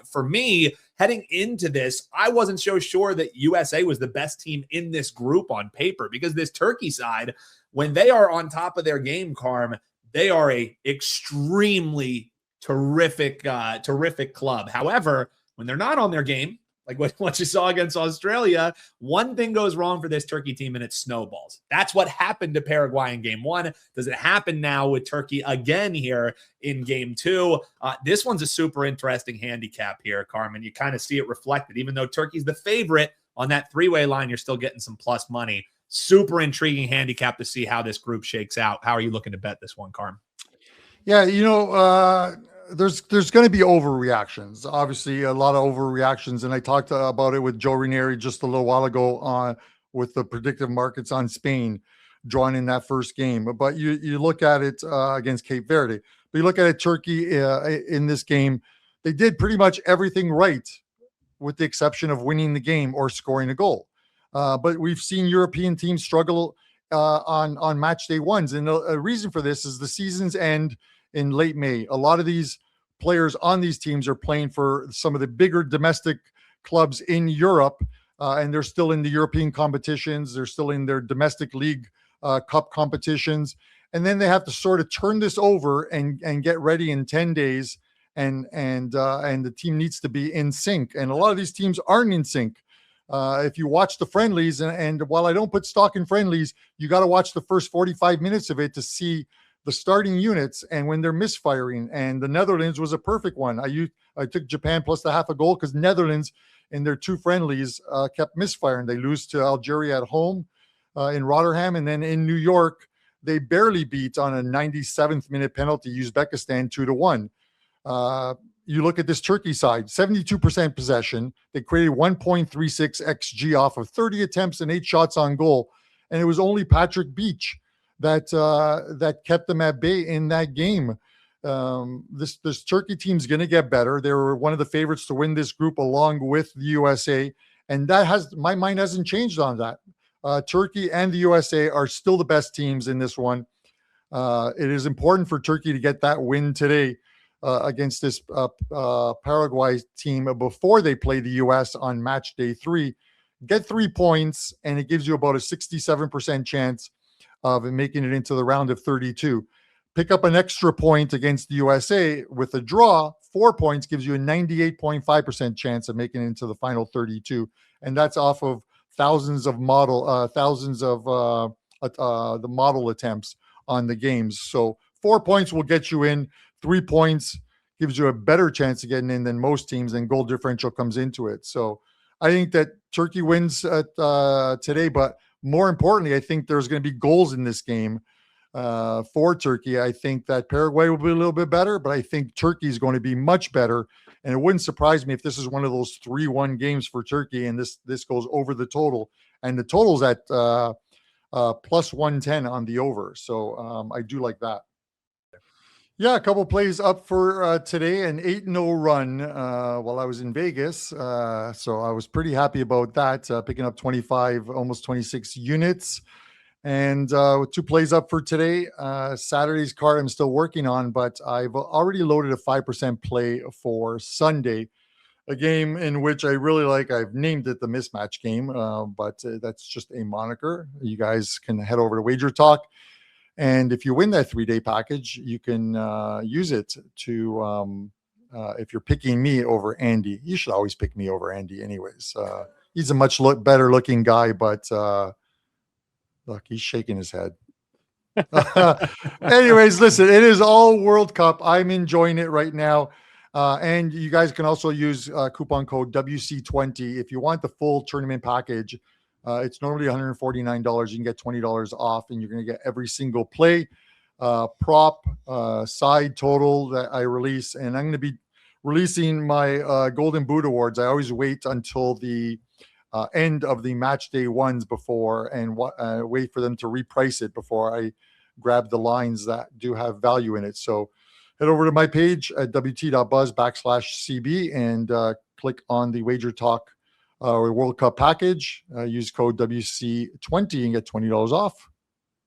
For me, heading into this, I wasn't so sure that USA was the best team in this group on paper, because this Turkey side, when they are on top of their game, Carm, they are a extremely terrific club. However, when they're not on their game, like what you saw against Australia, one thing goes wrong for this Turkey team, and it snowballs. That's what happened to Paraguay in game one. Does it happen now with Turkey again here in game two? This one's a super interesting handicap here, Carmen. You kind of see it reflected. Even though Turkey's the favorite on that three-way line, you're still getting some plus money. Super intriguing handicap to see how this group shakes out. How are you looking to bet this one, Carm? Yeah, there's going to be overreactions. Obviously, a lot of overreactions, and I talked about it with Joe Ranieri just a little while ago with the predictive markets on Spain drawing in that first game. But you look at it against Cape Verde, but you look at it, Turkey in this game, they did pretty much everything right, with the exception of winning the game or scoring a goal. But we've seen European teams struggle on match day ones, and a reason for this is the seasons end in late May. A lot of these players on these teams are playing for some of the bigger domestic clubs in Europe, and they're still in the European competitions. They're still in their domestic league cup competitions. And then they have to sort of turn this over and get ready in 10 days. And the team needs to be in sync. And a lot of these teams aren't in sync. If you watch the friendlies, and while I don't put stock in friendlies, you got to watch the first 45 minutes of it to see the starting units and when they're misfiring. And the Netherlands was a perfect one. I took Japan plus the half a goal because Netherlands in their two friendlies kept misfiring. They lose to Algeria at home in Rotterdam, and then in New York they barely beat on a 97th minute penalty Uzbekistan 2-1. You look at this Turkey side, 72% possession. They created 1.36 xG off of 30 attempts and 8 shots on goal, and it was only Patrick Beach that kept them at bay in that game. This Turkey team's going to get better. They were one of the favorites to win this group along with the USA, and my mind hasn't changed on that. Turkey and the USA are still the best teams in this one. It is important for Turkey to get that win today against this Paraguay team before they play the US on match day 3. Get 3 points, and it gives you about a 67% chance of making it into the round of 32. Pick up an extra point against the USA with a draw. 4 points gives you a 98.5% chance of making it into the final 32. And that's off of thousands of the model attempts on the games. So 4 points will get you in. 3 points gives you a better chance of getting in than most teams, and goal differential comes into it. So I think that Turkey wins today, but more importantly, I think there's going to be goals in this game for Turkey. I think that Paraguay will be a little bit better, but I think Turkey is going to be much better. And it wouldn't surprise me if this is one of those 3-1 games for Turkey, and this goes over the total. And the total's at plus 110 on the over. So I do like that. Yeah, a couple plays up for today, an 8-0 run while I was in Vegas. So I was pretty happy about that, picking up 25, almost 26 units. And with 2 plays up for today, Saturday's card I'm still working on, but I've already loaded a 5% play for Sunday, a game in which I really like. I've named it the mismatch game, but that's just a moniker. You guys can head over to Wager Talk. And if you win that 3-day package, you can use it to, if you're picking me over Andy, you should always pick me over Andy anyways. He's a much better looking guy, but look, he's shaking his head. Anyways, listen, it is all World Cup. I'm enjoying it right now. And you guys can also use coupon code WC20 if you want the full tournament package. It's normally $149. You can get $20 off, and you're going to get every single play, prop, side total that I release. And I'm going to be releasing my Golden Boot Awards. I always wait until the end of the match day ones before, and wait for them to reprice it before I grab the lines that do have value in it. So head over to my page at wt.buzz/CB and click on the Wager Talk World Cup package. Use code WC20 and get $20 off.